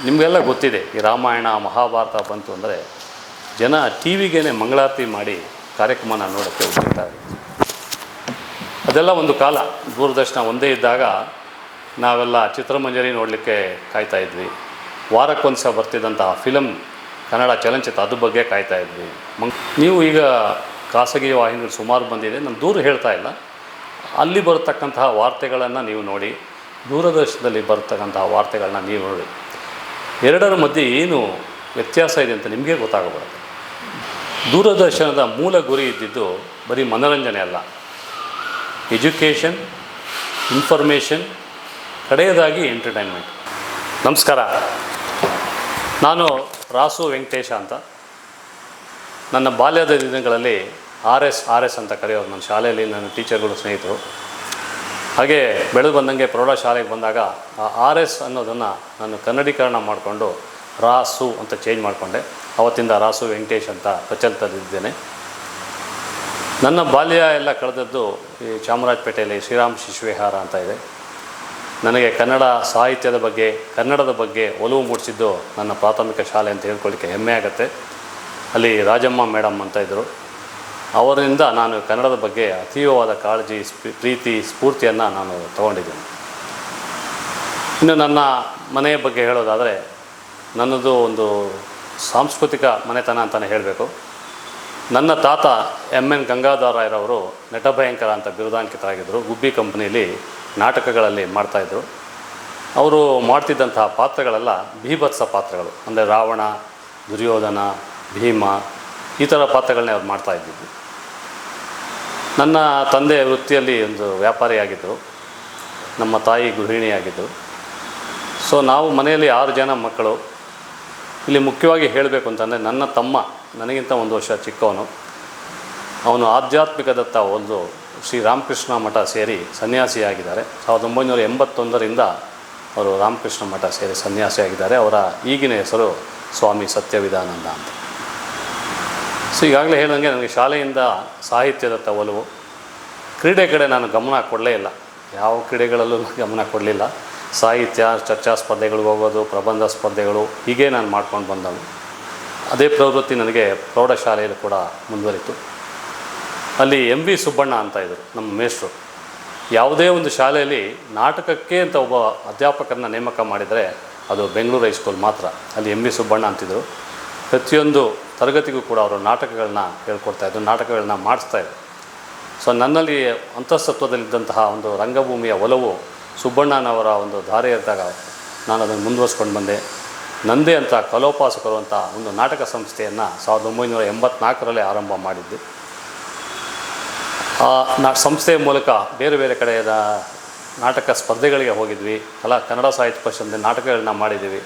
ನಿಮಗೆಲ್ಲ ಗೊತ್ತಿದೆ, ಈ ರಾಮಾಯಣ ಮಹಾಭಾರತ ಬಂತು ಅಂದರೆ ಜನ ಟಿ ವಿಗೇ ಮಂಗಳಾರತಿ ಮಾಡಿ ಕಾರ್ಯಕ್ರಮನ ನೋಡೋಕ್ಕೆ ಹೋಗ್ತಾರೆ. ಅದೆಲ್ಲ ಒಂದು ಕಾಲ. ದೂರದರ್ಶನ ಒಂದೇ ಇದ್ದಾಗ ನಾವೆಲ್ಲ ಚಿತ್ರಮಂಜರಿ ನೋಡಲಿಕ್ಕೆ ಕಾಯ್ತಾಯಿದ್ವಿ. ವಾರಕ್ಕೊಂದು ಸಹ ಬರ್ತಿದ್ದಂಥ ಫಿಲಮ್, ಕನ್ನಡ ಚಲನಚಿತ್ರ, ಅದ್ರ ಬಗ್ಗೆ ಕಾಯ್ತಾಯಿದ್ವಿ. ನೀವು ಈಗ ಖಾಸಗಿ ವಾಹಿನಿಗಳು ಸುಮಾರು ಬಂದಿದೆ, ನಾನು ದೂರ ಹೇಳ್ತಾ ಇಲ್ಲ. ಅಲ್ಲಿ ಬರತಕ್ಕಂತಹ ವಾರ್ತೆಗಳನ್ನು ನೀವು ನೋಡಿ, ದೂರದರ್ಶನದಲ್ಲಿ ಬರ್ತಕ್ಕಂತಹ ವಾರ್ತೆಗಳನ್ನ ನೀವು ನೋಡಿ. ಎರಡರ ಮಧ್ಯೆ ಏನು ವ್ಯತ್ಯಾಸ ಇದೆ ಅಂತ ನಿಮಗೆ ಗೊತ್ತಾಗಬಾರದು. ದೂರದರ್ಶನದ ಮೂಲ ಗುರಿ ಇದ್ದಿದ್ದು ಬರೀ ಮನೋರಂಜನೆ ಅಲ್ಲ, ಎಜುಕೇಷನ್, ಇನ್ಫಾರ್ಮೇಷನ್, ಕಡೆಯದಾಗಿ ಎಂಟರ್ಟೈನ್ಮೆಂಟ್. ನಮಸ್ಕಾರ, ನಾನು ರಾಸು ವೆಂಕಟೇಶ ಅಂತ. ನನ್ನ ಬಾಲ್ಯದ ದಿನಗಳಲ್ಲಿ ಆರ್ ಎಸ್ ಅಂತ ಕರೆಯೋರು ನನ್ನ ಶಾಲೆಯಲ್ಲಿ, ನನ್ನ ಟೀಚರ್ಗಳು, ಸ್ನೇಹಿತರು. ಹಾಗೆ ಬೆಳೆದು ಬಂದಂಗೆ ಪ್ರೌಢಶಾಲೆಗೆ ಬಂದಾಗ ಆ ಆರ್ ಎಸ್ ಅನ್ನೋದನ್ನು ನಾನು ಕನ್ನಡೀಕರಣ ಮಾಡಿಕೊಂಡು ರಾಸು ಅಂತ ಚೇಂಜ್ ಮಾಡಿಕೊಂಡೆ. ಅವತ್ತಿಂದ ರಾಸು ವೆಂಕಟೇಶ್ ಅಂತ ಪ್ರಚಲಿತದಿದ್ದೇನೆ. ನನ್ನ ಬಾಲ್ಯ ಎಲ್ಲ ಕಳೆದದ್ದು ಈ ಚಾಮರಾಜಪೇಟೆಯಲ್ಲಿ ಶ್ರೀರಾಮ್ ಶಿಶುವಿಹಾರ ಅಂತ ಇದೆ. ನನಗೆ ಕನ್ನಡ ಸಾಹಿತ್ಯದ ಬಗ್ಗೆ, ಕನ್ನಡದ ಬಗ್ಗೆ ಒಲವು ಮೂಡಿಸಿದ್ದು ನನ್ನ ಪ್ರಾಥಮಿಕ ಶಾಲೆ ಅಂತ ಹೇಳ್ಕೊಳ್ಳಿಕ್ಕೆ ಹೆಮ್ಮೆ ಆಗುತ್ತೆ. ಅಲ್ಲಿ ರಾಜಮ್ಮ ಮೇಡಮ್ ಅಂತ ಇದ್ದರು. ಅವರಿಂದ ನಾನು ಕನ್ನಡದ ಬಗ್ಗೆ ಅತೀವವಾದ ಕಾಳಜಿ, ಪ್ರೀತಿ, ಸ್ಫೂರ್ತಿಯನ್ನು ನಾನು ತಗೊಂಡಿದ್ದೇನೆ. ಇನ್ನು ನನ್ನ ಮನೆಯ ಬಗ್ಗೆ ಹೇಳೋದಾದರೆ, ನನ್ನದು ಒಂದು ಸಾಂಸ್ಕೃತಿಕ ಮನೆತನ ಅಂತಲೇ ಹೇಳಬೇಕು. ನನ್ನ ತಾತ ಎಮ್.ಎನ್. ಗಂಗಾಧರರಾಯರವರು ನಟಭಯಂಕರ ಅಂತ ಬಿರುದಾಂಕಿತರಾಗಿದ್ದರು. ಗುಬ್ಬಿ ಕಂಪ್ನಿಯಲ್ಲಿ ನಾಟಕಗಳಲ್ಲಿ ಮಾಡ್ತಾಯಿದ್ರು. ಅವರು ಮಾಡ್ತಿದ್ದಂತಹ ಪಾತ್ರಗಳೆಲ್ಲ ಬೀಭತ್ಸ ಪಾತ್ರಗಳು, ಅಂದರೆ ರಾವಣ, ದುರ್ಯೋಧನ, ಭೀಮ, ಈ ಥರ ಪಾತ್ರಗಳನ್ನೇ ಅವ್ರು ಮಾಡ್ತಾಯಿದ್ದಿದ್ದು. ನನ್ನ ತಂದೆ ವೃತ್ತಿಯಲ್ಲಿ ಒಂದು ವ್ಯಾಪಾರಿಯಾಗಿದ್ದರು, ನಮ್ಮ ತಾಯಿ ಗೃಹಿಣಿಯಾಗಿದ್ದರು. ಸೊ ನಾವು ಮನೆಯಲ್ಲಿ 6 ಜನ ಮಕ್ಕಳು. ಇಲ್ಲಿ ಮುಖ್ಯವಾಗಿ ಹೇಳಬೇಕು ಅಂತಂದರೆ, ನನ್ನ ತಮ್ಮ ನನಗಿಂತ 1 ವರ್ಷ ಚಿಕ್ಕವನು. ಅವನು ಆಧ್ಯಾತ್ಮಿಕದತ್ತ ಒಂದು ಶ್ರೀ ರಾಮಕೃಷ್ಣ ಮಠ ಸೇರಿ ಸನ್ಯಾಸಿಯಾಗಿದ್ದಾರೆ. 1981ರಿಂದ ಅವರು ರಾಮಕೃಷ್ಣ ಮಠ ಸೇರಿ ಸನ್ಯಾಸಿಯಾಗಿದ್ದಾರೆ. ಅವರ ಈಗಿನ ಹೆಸರು ಸ್ವಾಮಿ ಸತ್ಯವಿದಾನಂದ ಅಂತ. ಸೊ ಈಗಾಗಲೇ ಹೇಳಿದಂಗೆ ನನಗೆ ಶಾಲೆಯಿಂದ ಸಾಹಿತ್ಯದತ್ತ ಒಲವು. ಕ್ರೀಡೆ ಕಡೆ ನಾನು ಗಮನ ಕೊಡಲೇ ಇಲ್ಲ, ಯಾವ ಕ್ರೀಡೆಗಳಲ್ಲೂ ಗಮನ ಕೊಡಲಿಲ್ಲ. ಸಾಹಿತ್ಯ, ಚರ್ಚಾ ಸ್ಪರ್ಧೆಗಳಿಗೆ ಹೋಗೋದು, ಪ್ರಬಂಧ ಸ್ಪರ್ಧೆಗಳು, ಹೀಗೆ ನಾನು ಮಾಡ್ಕೊಂಡು ಬಂದವು. ಅದೇ ಪ್ರವೃತ್ತಿ ನನಗೆ ಪ್ರೌಢಶಾಲೆಯಲ್ಲಿ ಕೂಡ ಮುಂದುವರಿತು. ಅಲ್ಲಿ ಎಂ.ವಿ. ಸುಬ್ಬಣ್ಣ ಅಂತ ಇದ್ದರು ನಮ್ಮ ಮೇಷ್ಟ್ರು. ಯಾವುದೇ ಒಂದು ಶಾಲೆಯಲ್ಲಿ ನಾಟಕಕ್ಕೆ ಅಂತ ಒಬ್ಬ ಅಧ್ಯಾಪಕರನ್ನ ನೇಮಕ ಮಾಡಿದರೆ ಅದು ಬೆಂಗಳೂರು ಹೈಸ್ಕೂಲ್ ಮಾತ್ರ. ಅಲ್ಲಿ ಎಂ.ವಿ. ಸುಬ್ಬಣ್ಣ ಅಂತಿದ್ದರು. ಪ್ರತಿಯೊಂದು ತರಗತಿಗೂ ಕೂಡ ಅವರು ನಾಟಕಗಳನ್ನ ಹೇಳ್ಕೊಡ್ತಾಯಿದ್ರು, ನಾಟಕಗಳನ್ನ ಮಾಡಿಸ್ತಾಯಿದ್ರು. ಸೊ ನನ್ನಲ್ಲಿ ಅಂತಃಸತ್ವದಲ್ಲಿದ್ದಂತಹ ಒಂದು ರಂಗಭೂಮಿಯ ಒಲವು ಸುಬ್ಬಣ್ಣನವರ ಒಂದು ದಾರಿ ಇದ್ದಾಗ ನಾನು ಅದನ್ನು ಮುಂದುವರಿಸ್ಕೊಂಡು ಬಂದೆ. ನಂದೇ ಅಂತ ಕಲೋಪಾಸಕರು ಅಂತ ಒಂದು ನಾಟಕ ಸಂಸ್ಥೆಯನ್ನು 1984ರಲ್ಲಿ ಆರಂಭ ಮಾಡಿದ್ದೆ. ಆ ಸಂಸ್ಥೆಯ ಮೂಲಕ ಬೇರೆ ಬೇರೆ ಕಡೆಯ ನಾಟಕ ಸ್ಪರ್ಧೆಗಳಿಗೆ ಹೋಗಿದ್ವಿ. ಕನ್ನಡ ಸಾಹಿತ್ಯ ಪರಿಷತ್ನಲ್ಲಿ ನಾಟಕಗಳನ್ನ ಮಾಡಿದ್ದೀವಿ.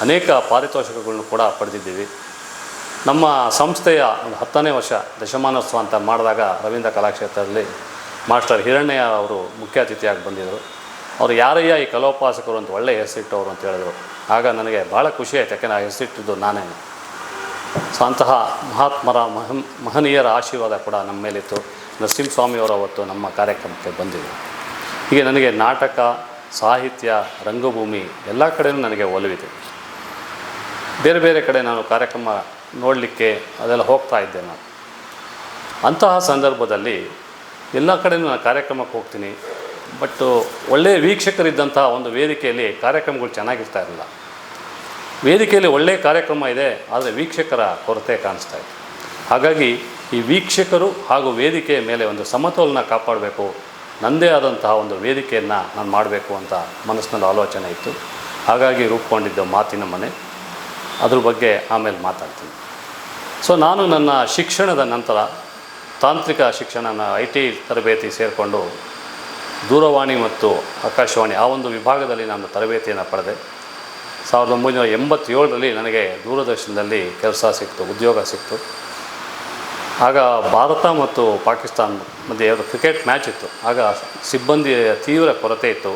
ಅನೇಕ ಪಾರಿತೋಷಕಗಳನ್ನು ಕೂಡ ಪಡೆದಿದ್ದೀವಿ. ನಮ್ಮ ಸಂಸ್ಥೆಯ ಒಂದು 10ನೇ ವರ್ಷ ದಶಮಾನೋತ್ಸವ ಅಂತ ಮಾಡಿದಾಗ ರವೀಂದ್ರ ಕಲಾಕ್ಷೇತ್ರದಲ್ಲಿ ಮಾಸ್ಟರ್ ಹಿರಣ್ಯ ಅವರು ಮುಖ್ಯ ಅತಿಥಿಯಾಗಿ ಬಂದಿದ್ದರು. ಅವರು ಯಾರಯ್ಯ ಈ ಕಲೋಪಾಸಕರು ಅಂತ ಒಳ್ಳೆಯ ಹೆಸರಿಟ್ಟವರು ಅಂತ ಹೇಳಿದ್ರು. ಆಗ ನನಗೆ ಭಾಳ ಖುಷಿ ಆಯಿತು, ಯಾಕೆಂದರೆ ಆ ಹೆಸರಿಟ್ಟಿದ್ದು ನಾನೇ. ಸೊ ಅಂತಹ ಮಹಾತ್ಮರ ಮಹನೀಯರ ಆಶೀರ್ವಾದ ಕೂಡ ನಮ್ಮ ಮೇಲಿತ್ತು. ನರಸಿಂಹಸ್ವಾಮಿಯವರ ಅವತ್ತು ನಮ್ಮ ಕಾರ್ಯಕ್ರಮಕ್ಕೆ ಬಂದಿದ್ದರು. ಹೀಗೆ ನನಗೆ ನಾಟಕ, ಸಾಹಿತ್ಯ, ರಂಗಭೂಮಿ ಎಲ್ಲ ಕಡೆಯೂ ನನಗೆ ಒಲವಿದೆ. ಬೇರೆ ಬೇರೆ ಕಡೆ ನಾನು ಕಾರ್ಯಕ್ರಮ ನೋಡಲಿಕ್ಕೆ ಅದೆಲ್ಲ ಹೋಗ್ತಾ ಇದ್ದೆ ನಾನು. ಅಂತಹ ಸಂದರ್ಭದಲ್ಲಿ ಎಲ್ಲ ಕಡೆಯೂ ನಾನು ಕಾರ್ಯಕ್ರಮಕ್ಕೆ ಹೋಗ್ತೀನಿ. ಬಟ್ಟು ಒಳ್ಳೆಯ ವೀಕ್ಷಕರಿದ್ದಂಥ ಒಂದು ವೇದಿಕೆಯಲ್ಲಿ ಕಾರ್ಯಕ್ರಮಗಳು ಚೆನ್ನಾಗಿರ್ತಾ ಇರಲಿಲ್ಲ. ವೇದಿಕೆಯಲ್ಲಿ ಒಳ್ಳೆಯ ಕಾರ್ಯಕ್ರಮ ಇದೆ, ಆದರೆ ವೀಕ್ಷಕರ ಕೊರತೆ ಕಾಣಿಸ್ತಾ ಇದೆ. ಹಾಗಾಗಿ ಈ ವೀಕ್ಷಕರು ಹಾಗೂ ವೇದಿಕೆಯ ಮೇಲೆ ಒಂದು ಸಮತೋಲನ ಕಾಪಾಡಬೇಕು, ನನ್ನದೇ ಆದಂತಹ ಒಂದು ವೇದಿಕೆಯನ್ನು ನಾನು ಮಾಡಬೇಕು ಅಂತ ಮನಸ್ಸಿನಲ್ಲಿ ಆಲೋಚನೆ ಇತ್ತು. ಹಾಗಾಗಿ ರೂಪುಗೊಂಡಿದ್ದು ಮಾತಿನ ಮನೆ. ಅದ್ರ ಬಗ್ಗೆ ಆಮೇಲೆ ಮಾತಾಡ್ತೀನಿ. ಸೊ ನಾನು ನನ್ನ ಶಿಕ್ಷಣದ ನಂತರ ತಾಂತ್ರಿಕ ಶಿಕ್ಷಣ, IT ತರಬೇತಿ ಸೇರಿಕೊಂಡು ದೂರವಾಣಿ ಮತ್ತು ಆಕಾಶವಾಣಿ ಆ ಒಂದು ವಿಭಾಗದಲ್ಲಿ ನಾನು ತರಬೇತಿಯನ್ನು ಪಡೆದೆ. 1987ರಲ್ಲಿ ನನಗೆ ದೂರದರ್ಶನದಲ್ಲಿ ಕೆಲಸ ಸಿಕ್ತು, ಉದ್ಯೋಗ ಸಿಕ್ತು. ಆಗ ಭಾರತ ಮತ್ತು ಪಾಕಿಸ್ತಾನ ಮಧ್ಯೆ ಕ್ರಿಕೆಟ್ ಮ್ಯಾಚ್ ಇತ್ತು. ಆಗ ಸಿಬ್ಬಂದಿಯ ತೀವ್ರ ಕೊರತೆ ಇತ್ತು.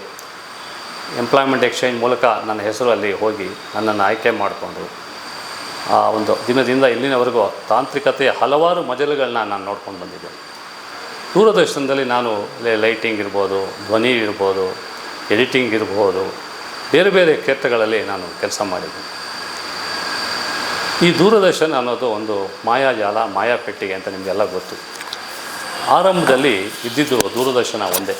ಎಂಪ್ಲಾಯ್ಮೆಂಟ್ ಎಕ್ಸ್ಚೇಂಜ್ ಮೂಲಕ ನನ್ನ ಹೆಸರು ಅಲ್ಲಿ ಹೋಗಿ ನನ್ನನ್ನು ಆಯ್ಕೆ ಮಾಡಿಕೊಂಡು ಆ ಒಂದು ದಿನದಿಂದ ಇಲ್ಲಿನವರೆಗೂ ತಾಂತ್ರಿಕತೆಯ ಹಲವಾರು ಮಜಲುಗಳನ್ನ ನಾನು ನೋಡ್ಕೊಂಡು ಬಂದಿದ್ದೆ. ದೂರದರ್ಶನದಲ್ಲಿ ನಾನು ಲೈಟಿಂಗ್ ಇರ್ಬೋದು, ಧ್ವನಿ ಇರ್ಬೋದು, ಎಡಿಟಿಂಗ್ ಇರ್ಬೋದು, ಬೇರೆ ಬೇರೆ ಕ್ಷೇತ್ರಗಳಲ್ಲಿ ನಾನು ಕೆಲಸ ಮಾಡಿದ್ದೀನಿ. ಈ ದೂರದರ್ಶನ ಅನ್ನೋದು ಒಂದು ಮಾಯಾಜಾಲ, ಮಾಯಾಪೆಟ್ಟಿಗೆ ಅಂತ ನಿಮಗೆಲ್ಲ ಗೊತ್ತು. ಆರಂಭದಲ್ಲಿ ಇದ್ದಿದ್ದು ದೂರದರ್ಶನ ಒಂದೇ.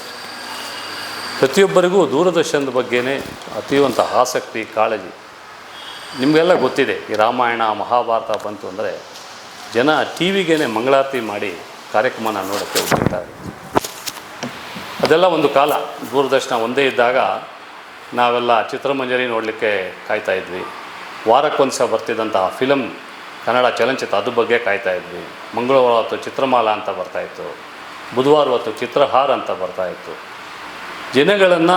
ಪ್ರತಿಯೊಬ್ಬರಿಗೂ ದೂರದರ್ಶನದ ಬಗ್ಗೆನೇ ಅತೀವಂತ ಆಸಕ್ತಿ, ಕಾಳಜಿ. ನಿಮಗೆಲ್ಲ ಗೊತ್ತಿದೆ, ಈ ರಾಮಾಯಣ ಮಹಾಭಾರತ ಬಂತು ಅಂದರೆ ಜನ ಟಿ ವಿಗೇ ಮಂಗಳಾರತಿ ಮಾಡಿ ಕಾರ್ಯಕ್ರಮನ ನೋಡೋಕ್ಕೆ ಹೋಗ್ತಿರ್ತಾರೆ. ಅದೆಲ್ಲ ಒಂದು ಕಾಲ. ದೂರದರ್ಶನ ಒಂದೇ ಇದ್ದಾಗ ನಾವೆಲ್ಲ ಚಿತ್ರಮಂಜರಿ ನೋಡಲಿಕ್ಕೆ ಕಾಯ್ತಾಯಿದ್ವಿ. ವಾರಕ್ಕೊಂದು ಸಹ ಬರ್ತಿದ್ದಂತಹ ಫಿಲಮ್, ಕನ್ನಡ ಚಲನಚಿತ್ರ, ಅದ್ರ ಬಗ್ಗೆ ಕಾಯ್ತಾಯಿದ್ವಿ. ಮಂಗಳವಾರ ಹೊತ್ತು ಚಿತ್ರಮಾಲ ಅಂತ ಬರ್ತಾಯಿತ್ತು, ಬುಧವಾರ ಹೊತ್ತು ಚಿತ್ರಹಾರ ಅಂತ ಬರ್ತಾಯಿತ್ತು. ಜನಗಳನ್ನು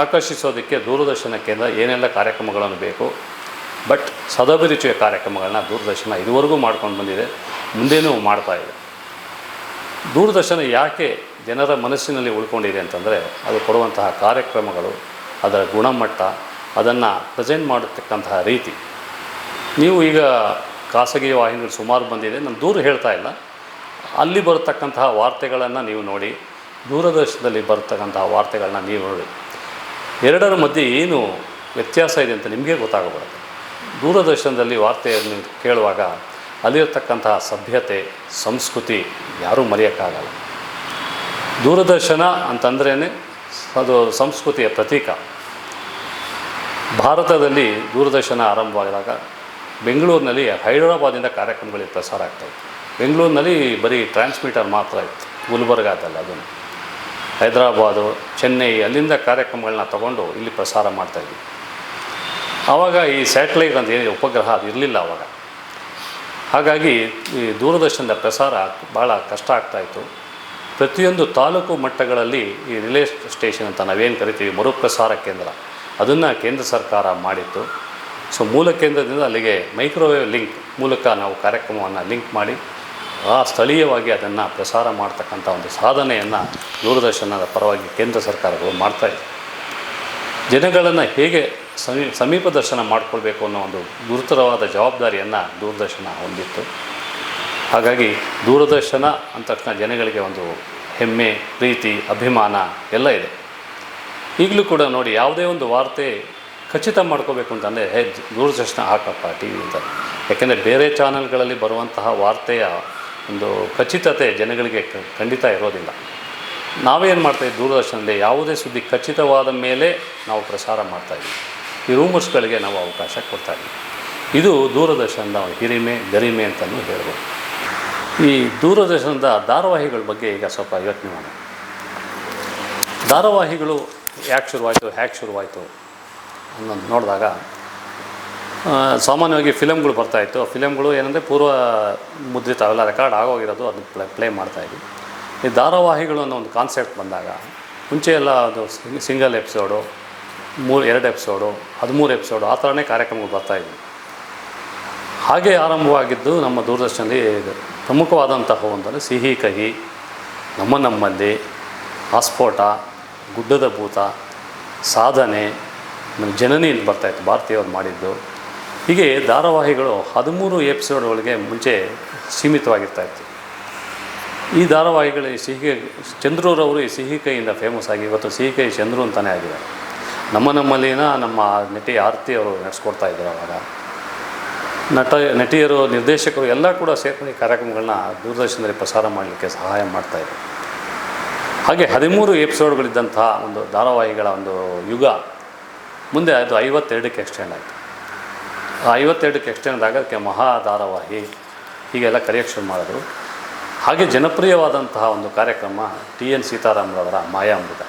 ಆಕರ್ಷಿಸೋದಕ್ಕೆ ದೂರದರ್ಶನ ಕೇಂದ್ರ ಏನೆಲ್ಲ ಕಾರ್ಯಕ್ರಮಗಳನ್ನು ಬೇಕು, ಬಟ್ ಸದಭಿರುಚಿಯ ಕಾರ್ಯಕ್ರಮಗಳನ್ನ ದೂರದರ್ಶನ ಇದುವರೆಗೂ ಮಾಡ್ಕೊಂಡು ಬಂದಿದೆ, ಮುಂದೇನೂ ಮಾಡ್ತಾಯಿದೆ. ದೂರದರ್ಶನ ಯಾಕೆ ಜನರ ಮನಸ್ಸಿನಲ್ಲಿ ಉಳ್ಕೊಂಡಿದೆ ಅಂತಂದರೆ ಅದು ಕೊಡುವಂತಹ ಕಾರ್ಯಕ್ರಮಗಳು, ಅದರ ಗುಣಮಟ್ಟ, ಅದನ್ನು ಪ್ರೆಸೆಂಟ್ ಮಾಡತಕ್ಕಂತಹ ರೀತಿ. ನೀವು ಈಗ ಖಾಸಗಿ ವಾಹಿನಿಗಳು ಸುಮಾರು ಬಂದಿದೆ, ನಾನು ದೂರ ಹೇಳ್ತಾ ಇಲ್ಲ, ಅಲ್ಲಿ ಬರತಕ್ಕಂತಹ ವಾರ್ತೆಗಳನ್ನು ನೀವು ನೋಡಿ, ದೂರದರ್ಶನದಲ್ಲಿ ಬರ್ತಕ್ಕಂತಹ ವಾರ್ತೆಗಳನ್ನ ನೀವು ನೋಡಿ, ಎರಡರ ಮಧ್ಯೆ ಏನು ವ್ಯತ್ಯಾಸ ಇದೆ ಅಂತ ನಿಮಗೆ ಗೊತ್ತಾಗಬಾರದು. ದೂರದರ್ಶನದಲ್ಲಿ ವಾರ್ತೆಯನ್ನು ಕೇಳುವಾಗ ಅಲ್ಲಿರತಕ್ಕಂತಹ ಸಭ್ಯತೆ, ಸಂಸ್ಕೃತಿ ಯಾರೂ ಮರೆಯೋಕ್ಕಾಗಲ್ಲ. ದೂರದರ್ಶನ ಅಂತಂದ್ರೇ ಅದು ಸಂಸ್ಕೃತಿಯ ಪ್ರತೀಕ. ಭಾರತದಲ್ಲಿ ದೂರದರ್ಶನ ಆರಂಭವಾದಾಗ ಬೆಂಗಳೂರಿನಲ್ಲಿ ಹೈದರಾಬಾದಿಂದ ಕಾರ್ಯಕ್ರಮಗಳಿಗೆ ಪ್ರಸಾರ ಆಗ್ತಾಯಿತ್ತು. ಬೆಂಗಳೂರಿನಲ್ಲಿ ಬರೀ ಟ್ರಾನ್ಸ್ಮಿಟರ್ ಮಾತ್ರ ಇತ್ತು, ಗುಲ್ಬರ್ಗಾದಲ್ಲ, ಅದನ್ನು ಹೈದರಾಬಾದು, ಚೆನ್ನೈ, ಅಲ್ಲಿಂದ ಕಾರ್ಯಕ್ರಮಗಳನ್ನ ತಗೊಂಡು ಇಲ್ಲಿ ಪ್ರಸಾರ ಮಾಡ್ತಾಯಿದ್ವಿ. ಆವಾಗ ಈ ಸ್ಯಾಟಲೈಟ್ ಅಂತ ಏನಿದೆ, ಉಪಗ್ರಹ, ಅದು ಇರಲಿಲ್ಲ ಆವಾಗ. ಹಾಗಾಗಿ ಈ ದೂರದರ್ಶನದ ಪ್ರಸಾರ ಭಾಳ ಕಷ್ಟ ಆಗ್ತಾಯಿತ್ತು. ಪ್ರತಿಯೊಂದು ತಾಲೂಕು ಮಟ್ಟಗಳಲ್ಲಿ ಈ ರಿಲೇ ಸ್ಟೇಷನ್ ಅಂತ ನಾವೇನು ಕರಿತೀವಿ, ಮರುಪ್ರಸಾರ ಕೇಂದ್ರ, ಅದನ್ನು ಕೇಂದ್ರ ಸರ್ಕಾರ ಮಾಡಿತ್ತು. ಸೊ ಮೂಲ ಕೇಂದ್ರದಿಂದ ಅಲ್ಲಿಗೆ ಮೈಕ್ರೋವೇವ್ ಲಿಂಕ್ ಮೂಲಕ ನಾವು ಕಾರ್ಯಕ್ರಮವನ್ನು ಲಿಂಕ್ ಮಾಡಿ ಸ್ಥಳೀಯವಾಗಿ ಅದನ್ನು ಪ್ರಸಾರ ಮಾಡ್ತಕ್ಕಂಥ ಒಂದು ಸಾಧನೆಯನ್ನು ದೂರದರ್ಶನದ ಪರವಾಗಿ ಕೇಂದ್ರ ಸರ್ಕಾರಗಳು ಮಾಡ್ತಾಯಿದೆ. ಜನಗಳನ್ನು ಹೇಗೆ ಸಮೀಪ ದರ್ಶನ ಮಾಡಿಕೊಳ್ಬೇಕು ಅನ್ನೋ ಒಂದು ಗುರುತರವಾದ ಜವಾಬ್ದಾರಿಯನ್ನು ದೂರದರ್ಶನ ಹೊಂದಿತ್ತು. ಹಾಗಾಗಿ ದೂರದರ್ಶನ ಅಂದ ತಕ್ಷಣ ಜನಗಳಿಗೆ ಒಂದು ಹೆಮ್ಮೆ, ಪ್ರೀತಿ, ಅಭಿಮಾನ ಎಲ್ಲ ಇದೆ. ಈಗಲೂ ಕೂಡ ನೋಡಿ, ಯಾವುದೇ ಒಂದು ವಾರ್ತೆ ಖಚಿತ ಮಾಡ್ಕೋಬೇಕು ಅಂತಂದರೆ ದೂರದರ್ಶನ ಹಾಕಪ್ಪ ಟಿ ವಿ ಅಂತ. ಯಾಕೆಂದರೆ ಬೇರೆ ಚಾನಲ್ಗಳಲ್ಲಿ ಬರುವಂತಹ ವಾರ್ತೆಯ ಒಂದು ಖಚಿತತೆ ಜನಗಳಿಗೆ ಖಂಡಿತ ಇರೋದಿಲ್ಲ. ನಾವೇನು ಮಾಡ್ತಾಯಿದ್ವಿ, ದೂರದರ್ಶನದಲ್ಲಿ ಯಾವುದೇ ಸುದ್ದಿ ಖಚಿತವಾದ ಮೇಲೆ ನಾವು ಪ್ರಸಾರ ಮಾಡ್ತಾಯಿದ್ವಿ. ಈ ರೂಮರ್ಸ್ಗಳಿಗೆ ನಾವು ಅವಕಾಶ ಕೊಡ್ತಾಯಿದ್ವಿ. ಇದು ದೂರದರ್ಶನದ ಹಿರಿಮೆ, ಗರಿಮೆ ಅಂತಲೂ ಹೇಳ್ಬೋದು. ಈ ದೂರದರ್ಶನದ ಧಾರಾವಾಹಿಗಳ ಬಗ್ಗೆ ಈಗ ಸ್ವಲ್ಪ ಯೋಚನೆ ಮಾಡೋಣ. ಧಾರಾವಾಹಿಗಳು ಯಾಕೆ ಶುರುವಾಯಿತು, ಹೇಗೆ ಶುರುವಾಯಿತು ಅನ್ನೋದು ನೋಡಿದಾಗ, ಸಾಮಾನ್ಯವಾಗಿ ಫಿಲಮ್ಗಳು ಬರ್ತಾಯಿತ್ತು. ಫಿಲಮ್ಗಳು ಏನಂದರೆ ಪೂರ್ವ ಮುದ್ರಿತ, ಅವೆಲ್ಲ ರೆಕಾರ್ಡ್ ಆಗೋಗಿರೋದು, ಅದು ಪ್ಲೇ ಮಾಡ್ತಾಯಿದ್ವಿ. ಈ ಧಾರಾವಾಹಿಗಳು ಅನ್ನೋ ಒಂದು ಕಾನ್ಸೆಪ್ಟ್ ಬಂದಾಗ, ಮುಂಚೆ ಎಲ್ಲ ಅದು ಸಿಂಗಲ್ ಎಪಿಸೋಡು, 2 ಎಪಿಸೋಡು, 13 ಎಪಿಸೋಡು, ಆ ಥರನೇ ಕಾರ್ಯಕ್ರಮಗಳು ಬರ್ತಾಯಿದ್ವಿ. ಹಾಗೆ ಆರಂಭವಾಗಿದ್ದು ನಮ್ಮ ದೂರದರ್ಶನದಲ್ಲಿ ಪ್ರಮುಖವಾದಂತಹ ಒಂದಂದರೆ ಸಿಹಿ ಕಹಿ, ನಮ್ಮಲ್ಲಿ, ಆಸ್ಫೋಟ, ಗುಡ್ಡದ ಭೂತ, ಸಾಧನೆ, ಜನನಿ ಅಂತ ಬರ್ತಾಯಿತ್ತು, ಭಾರತೀಯವ್ರು ಮಾಡಿದ್ದು. ಹೀಗೆ ಧಾರಾವಾಹಿಗಳು 13 ಎಪಿಸೋಡ್ಗಳಿಗೆ ಮುಂಚೆ ಸೀಮಿತವಾಗಿರ್ತಾಯಿತ್ತು. ಈ ಧಾರಾವಾಹಿಗಳು ಚಂದ್ರೂರವರು ಈ ಸಿಹಿ ಕೈಯಿಂದ ಫೇಮಸ್ ಆಗಿ ಇವತ್ತು ಸಿಹಿ ಕೈ ಚಂದ್ರು ಅಂತಲೇ ಆಗಿದೆ. ನಮ್ಮಲ್ಲಿನ ನಮ್ಮ ನಟಿ ಆರತಿ ಅವರು ನಡೆಸ್ಕೊಡ್ತಾಯಿದ್ರು. ಆವಾಗ ನಟಿಯರು, ನಿರ್ದೇಶಕರು ಎಲ್ಲ ಕೂಡ ಸೇರ್ಕೊಂಡು ಕಾರ್ಯಕ್ರಮಗಳನ್ನ ದೂರದರ್ಶನದಲ್ಲಿ ಪ್ರಸಾರ ಮಾಡಲಿಕ್ಕೆ ಸಹಾಯ ಮಾಡ್ತಾಯಿದ್ರು. ಹಾಗೆ 13 ಎಪಿಸೋಡ್ಗಳಿದ್ದಂತಹ ಒಂದು ಧಾರಾವಾಹಿಗಳ ಒಂದು ಯುಗ ಮುಂದೆ ಅದು 52ಕ್ಕೆ ಎಕ್ಸ್ಟೆಂಡ್ ಆಯಿತು. ಆ 52ಕ್ಕೆ ಎಕ್ಸ್ಟೆಂಡ್ ಆಗೋದಕ್ಕೆ ಮಹಾ ಧಾರಾವಾಹಿ ಹೀಗೆಲ್ಲ ಕರೆಯೋಕ್ಕೆ ಶುರು ಮಾಡಿದ್ರು. ಹಾಗೆ ಜನಪ್ರಿಯವಾದಂತಹ ಒಂದು ಕಾರ್ಯಕ್ರಮ TN ಸೀತಾರಾಮರವರ ಮಾಯಾಮೃಗ.